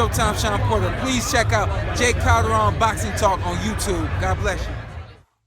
Showtime Sean Porter. Please check out Jay Calderon Boxing Talk on YouTube. God bless you.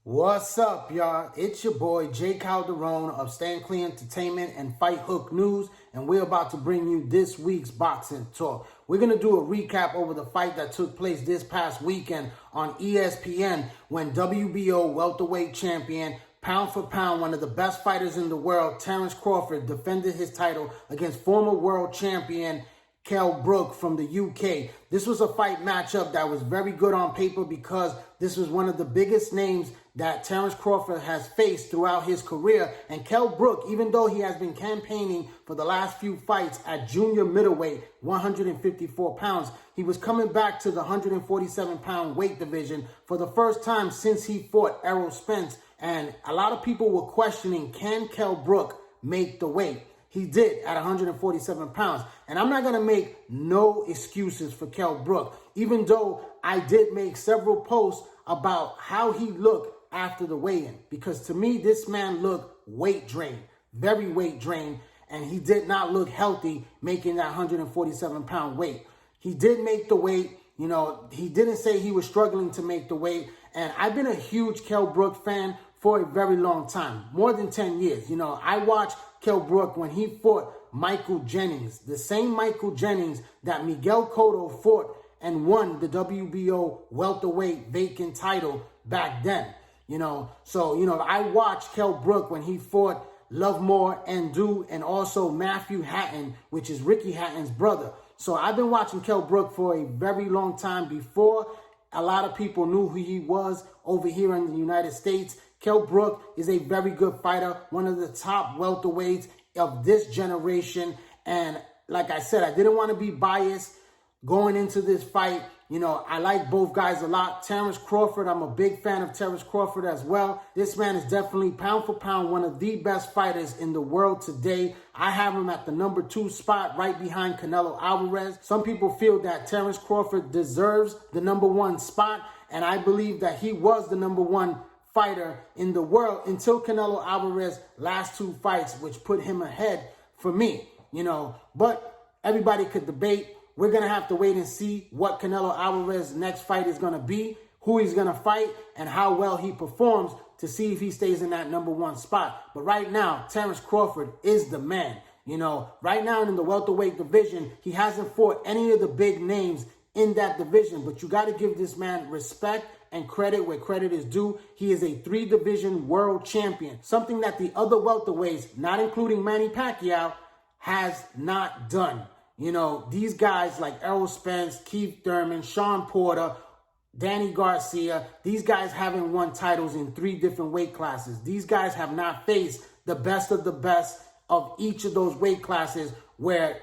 What's up, y'all? It's your boy, Jay Calderon of Stand Clear Entertainment and Fight Hook News, and we're about to bring you this week's Boxing Talk. We're going to do a recap over the fight that took place this past weekend on ESPN when WBO welterweight champion, pound for pound, one of the best fighters in the world, Terence Crawford, defended his title against former world champion Kell Brook from the UK. This was a fight matchup that was very good on paper because this was one of the biggest names that Terence Crawford has faced throughout his career. And Kell Brook, even though he has been campaigning for the last few fights at junior middleweight, 154 pounds, he was coming back to the 147-pound weight division for the first time since he fought Errol Spence. And a lot of people were questioning, can Kell Brook make the weight? He did at 147 pounds. And I'm not going to make no excuses for Kell Brook, even though I did make several posts about how he looked after the weigh-in. Because to me, this man looked weight drained, very weight drained, and he did not look healthy making that 147-pound weight. He did make the weight. You know, he didn't say he was struggling to make the weight. And I've been a huge Kell Brook fan for a very long time, more than 10 years. You know, I watched Kell Brook when he fought Michael Jennings, the same Michael Jennings that Miguel Cotto fought and won the WBO welterweight vacant title back then. You know, so, you know, I watched Kell Brook when he fought Lovemore Ndu and also Matthew Hatton, which is Ricky Hatton's brother. So I've been watching Kell Brook for a very long time before a lot of people knew who he was over here in the United States. Kell Brook is a very good fighter, one of the top welterweights of this generation. And like I said, I didn't want to be biased going into this fight. You know, I like both guys a lot. Terence Crawford, I'm a big fan of Terence Crawford as well. This man is definitely pound for pound one of the best fighters in the world today. I have him at the number 2 spot right behind Canelo Alvarez. Some people feel that Terence Crawford deserves the number 1 spot, and I believe that he was the number 1 fighter in the world until Canelo Alvarez's last 2 fights, which put him ahead for me, you know. But everybody could debate. We're going to have to wait and see what Canelo Alvarez's next fight is going to be, who he's going to fight, and how well he performs to see if he stays in that number 1 spot. But right now, Terence Crawford is the man. You know, right now in the welterweight division, he hasn't fought any of the big names in that division. But you got to give this man respect and credit where credit is due. He is a 3-division world champion, something that the other welterweights, not including Manny Pacquiao, has not done. You know, these guys like Errol Spence, Keith Thurman, Sean Porter, Danny Garcia, these guys haven't won titles in 3 different weight classes. These guys have not faced the best of the best of each of those weight classes, where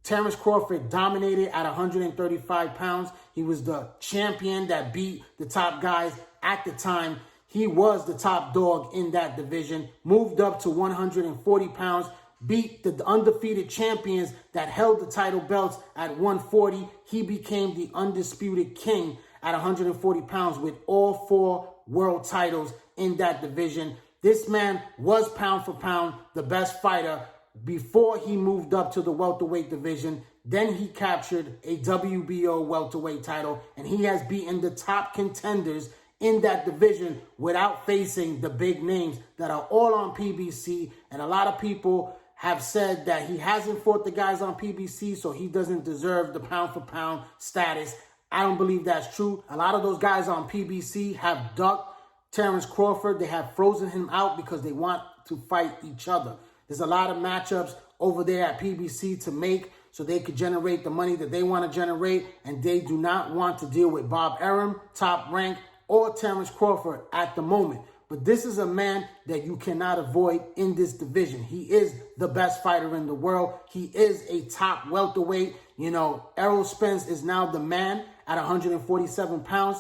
Terence Crawford dominated at 135 pounds. He was the champion that beat the top guys at the time. He was the top dog in that division, moved up to 140 pounds, beat the undefeated champions that held the title belts at 140. He became the undisputed king at 140 pounds with all 4 world titles in that division. This man was pound for pound the best fighter before he moved up to the welterweight division. Then he captured a WBO welterweight title, and he has beaten the top contenders in that division without facing the big names that are all on PBC. And a lot of people have said that he hasn't fought the guys on PBC, so he doesn't deserve the pound for pound status. I don't believe that's true. A lot of those guys on PBC have ducked Terence Crawford. They have frozen him out because they want to fight each other. There's a lot of matchups over there at PBC to make so they could generate the money that they want to generate, and they do not want to deal with Bob Arum, Top Rank, or Terence Crawford at the moment. But this is a man that you cannot avoid in this division. He is the best fighter in the world. He is a top welterweight. You know, Errol Spence is now the man at 147 pounds.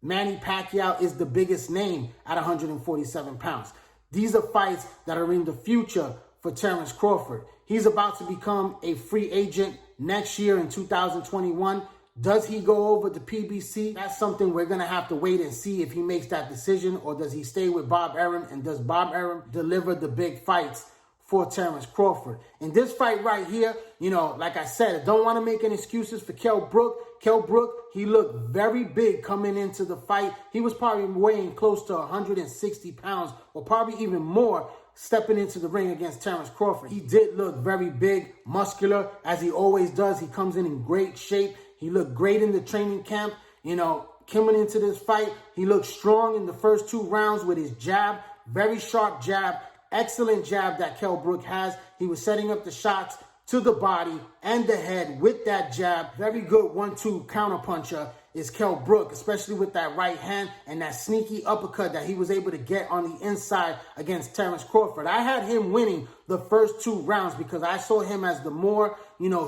Manny Pacquiao is the biggest name at 147 pounds. These are fights that are in the future for Terence Crawford. He's about to become a free agent next year in 2021. Does he go over to PBC? That's something we're going to have to wait and see if he makes that decision, or does he stay with Bob Arum, and does Bob Arum deliver the big fights for Terence Crawford. In this fight right here, like I said, I don't want to make any excuses for Kell Brook. Kell Brook, he looked very big coming into the fight. He was probably weighing close to 160 pounds or probably even more stepping into the ring against Terence Crawford. He did look very big, muscular, as he always does. He comes in great shape. He looked great in the training camp. Coming into this fight, he looked strong in the first 2 rounds with his jab, very sharp jab, excellent jab that Kell Brook has. He was setting up the shots to the body and the head with that jab. Very good 1-2 counterpuncher is Kell Brook, especially with that right hand and that sneaky uppercut that he was able to get on the inside against Terence Crawford. I had him winning the first 2 rounds because I saw him as the more,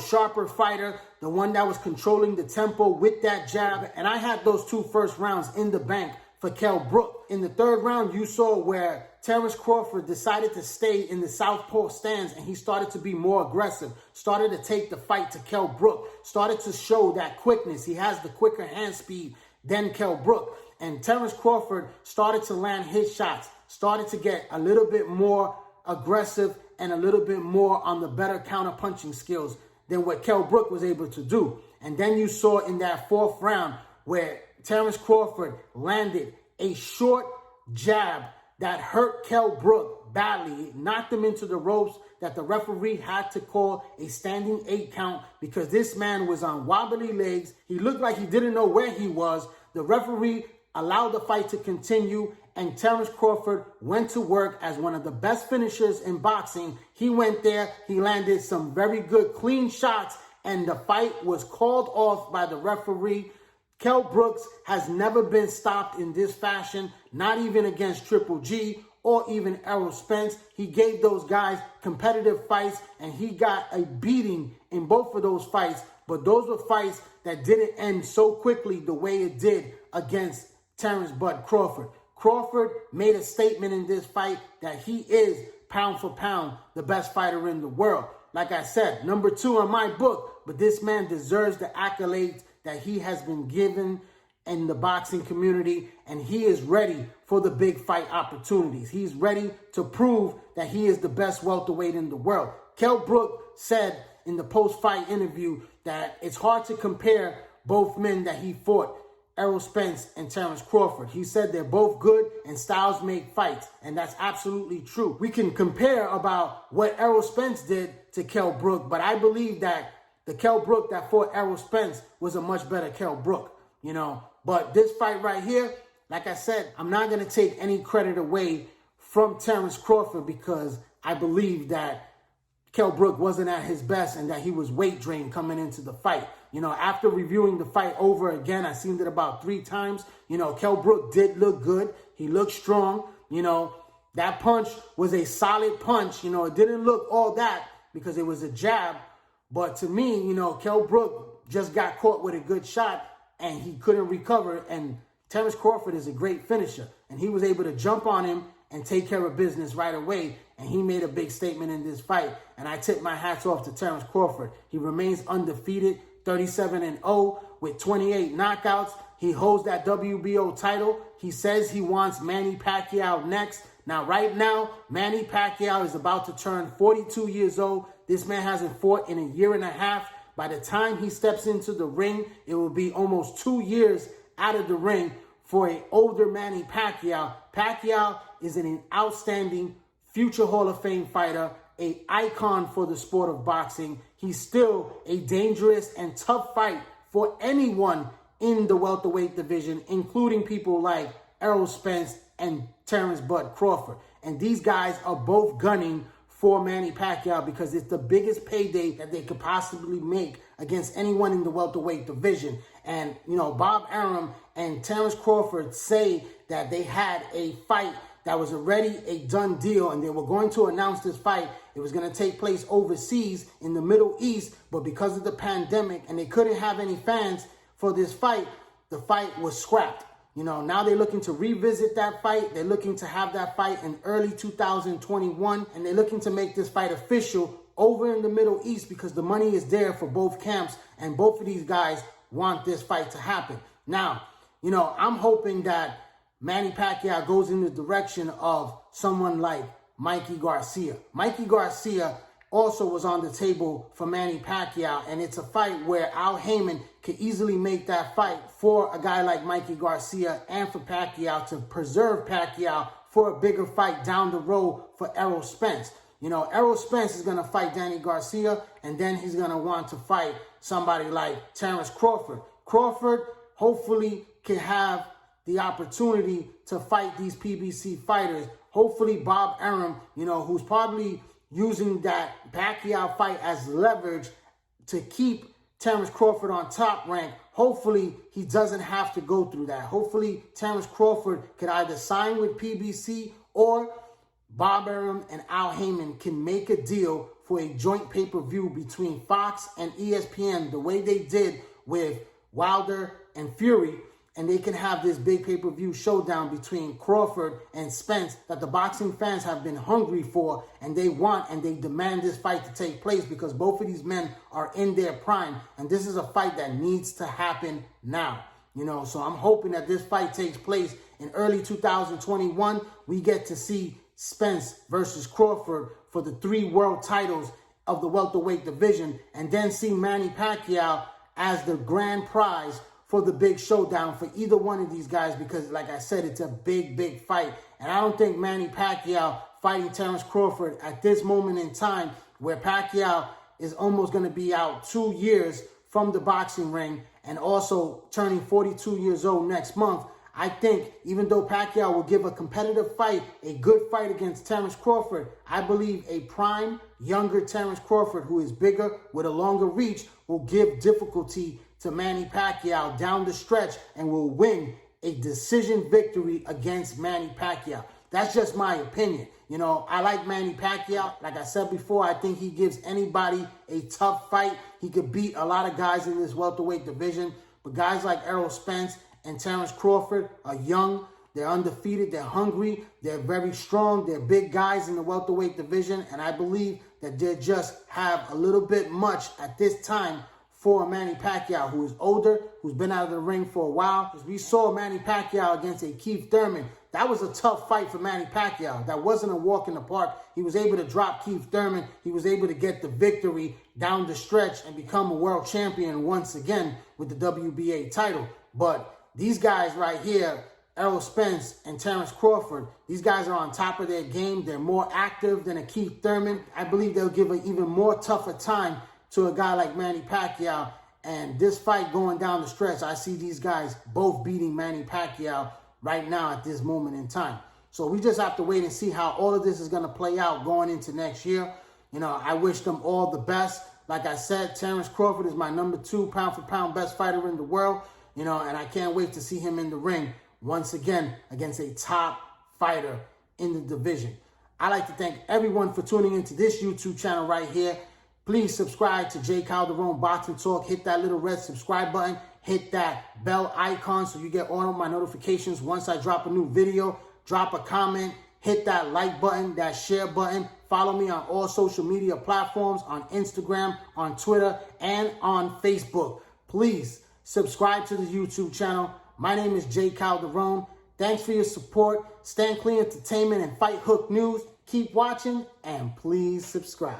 sharper fighter, the one that was controlling the tempo with that jab. And I had those 2 first rounds in the bank for Kell Brook. In the 3rd round, you saw where Terence Crawford decided to stay in the southpaw stance and he started to be more aggressive, started to take the fight to Kell Brook, started to show that quickness. He has the quicker hand speed than Kell Brook. And Terence Crawford started to land his shots, started to get a little bit more aggressive and a little bit more on the better counter-punching skills than what Kell Brook was able to do. And then you saw in that 4th round where Terence Crawford landed a short jab that hurt Kell Brook badly. It knocked him into the ropes that the referee had to call a standing 8 count because this man was on wobbly legs. He looked like he didn't know where he was. The referee allowed the fight to continue, and Terence Crawford went to work as one of the best finishers in boxing. He went there, he landed some very good clean shots, and the fight was called off by the referee. Kell Brooks has never been stopped in this fashion, not even against Triple G or even Errol Spence. He gave those guys competitive fights, and he got a beating in both of those fights. But those were fights that didn't end so quickly the way it did against Terence Bud Crawford. Crawford made a statement in this fight that he is, pound for pound, the best fighter in the world. Like I said, number 2 on my book, but this man deserves the accolades that he has been given in the boxing community, and he is ready for the big fight opportunities. He's ready to prove that he is the best welterweight in the world. Kell Brook said in the post-fight interview that it's hard to compare both men that he fought, Errol Spence and Terence Crawford. He said they're both good and styles make fights, and that's absolutely true. We can compare about what Errol Spence did to Kell Brook, but I believe that the Kell Brook that fought Errol Spence was a much better Kell Brook, But this fight right here, like I said, I'm not going to take any credit away from Terence Crawford because I believe that Kell Brook wasn't at his best and that he was weight drained coming into the fight. After reviewing the fight over again, I seen it about 3 times. Kell Brook did look good. He looked strong. That punch was a solid punch. It didn't look all that because it was a jab. But to me, Kell Brook just got caught with a good shot and he couldn't recover. And Terence Crawford is a great finisher. And he was able to jump on him and take care of business right away. And he made a big statement in this fight. And I tip my hats off to Terence Crawford. He remains undefeated, 37-0 with 28 knockouts. He holds that WBO title. He says he wants Manny Pacquiao next. Now, right now, Manny Pacquiao is about to turn 42 years old. This man hasn't fought in a year and a half. By the time he steps into the ring, it will be almost 2 years out of the ring for an older Manny Pacquiao. Pacquiao is an outstanding future Hall of Fame fighter, an icon for the sport of boxing. He's still a dangerous and tough fight for anyone in the welterweight division, including people like Errol Spence and Terence Bud Crawford. And these guys are both gunning for Manny Pacquiao because it's the biggest payday that they could possibly make against anyone in the welterweight division. And, Bob Arum and Terence Crawford say that they had a fight that was already a done deal and they were going to announce this fight. It was going to take place overseas in the Middle East, but because of the pandemic and they couldn't have any fans for this fight, the fight was scrapped. Now they're looking to revisit that fight. They're looking to have that fight in early 2021, and they're looking to make this fight official over in the Middle East because the money is there for both camps, and both of these guys want this fight to happen. Now, I'm hoping that Manny Pacquiao goes in the direction of someone like Mikey Garcia. Mikey Garcia also was on the table for Manny Pacquiao, and it's a fight where Al Haymon could easily make that fight for a guy like Mikey Garcia and for Pacquiao to preserve Pacquiao for a bigger fight down the road for Errol Spence. You know, Errol Spence is going to fight Danny Garcia, and then he's going to want to fight somebody like Terence Crawford. Crawford hopefully can have the opportunity to fight these PBC fighters. Hopefully Bob Arum, you know, who's probably using that Pacquiao fight as leverage to keep Terence Crawford on top rank. Hopefully he doesn't have to go through that. Hopefully Terence Crawford could either sign with PBC or Bob Arum and Al Haymon can make a deal for a joint pay-per-view between Fox and ESPN the way they did with Wilder and Fury, and they can have this big pay-per-view showdown between Crawford and Spence that the boxing fans have been hungry for, and they want and they demand this fight to take place because both of these men are in their prime, and this is a fight that needs to happen now. You know, so I'm hoping that this fight takes place in early 2021. We get to see Spence versus Crawford for the 3 world titles of the welterweight division, and then see Manny Pacquiao as the grand prize for the big showdown for either one of these guys, because like I said, it's a big, big fight. And I don't think Manny Pacquiao fighting Terence Crawford at this moment in time, where Pacquiao is almost going to be out 2 years from the boxing ring and also turning 42 years old next month, I think even though Pacquiao will give a competitive fight, a good fight against Terence Crawford, I believe a prime, younger Terence Crawford, who is bigger with a longer reach, will give difficulty to Manny Pacquiao down the stretch and will win a decision victory against Manny Pacquiao. That's just my opinion. You know, I like Manny Pacquiao. Like I said before, I think he gives anybody a tough fight. He could beat a lot of guys in this welterweight division. But guys like Errol Spence and Terence Crawford are young. They're undefeated. They're hungry. They're very strong. They're big guys in the welterweight division. And I believe that they just have a little bit much at this time for Manny Pacquiao, who is older, who's been out of the ring for a while. Because we saw Manny Pacquiao against a Keith Thurman. That was a tough fight for Manny Pacquiao. That wasn't a walk in the park. He was able to drop Keith Thurman. He was able to get the victory down the stretch and become a world champion once again with the WBA title. But these guys right here, Errol Spence and Terence Crawford, these guys are on top of their game. They're more active than a Keith Thurman. I believe they'll give an even more tougher time to a guy like Manny Pacquiao. And this fight going down the stretch, I see these guys both beating Manny Pacquiao right now at this moment in time. So we just have to wait and see how all of this is going to play out going into next year. You know, I wish them all the best. Like I said, Terence Crawford is my number 2 pound-for-pound best fighter in the world. You know, and I can't wait to see him in the ring once again against a top fighter in the division. I'd like to thank everyone for tuning into this YouTube channel right here. Please subscribe to J. Calderon Boxing Talk. Hit that little red subscribe button. Hit that bell icon so you get all of my notifications once I drop a new video. Drop a comment. Hit that like button, that share button. Follow me on all social media platforms, on Instagram, on Twitter, and on Facebook. Please subscribe to the YouTube channel. My name is J. Calderon. Thanks for your support. Stand Clean Entertainment and Fight Hook News. Keep watching and please subscribe.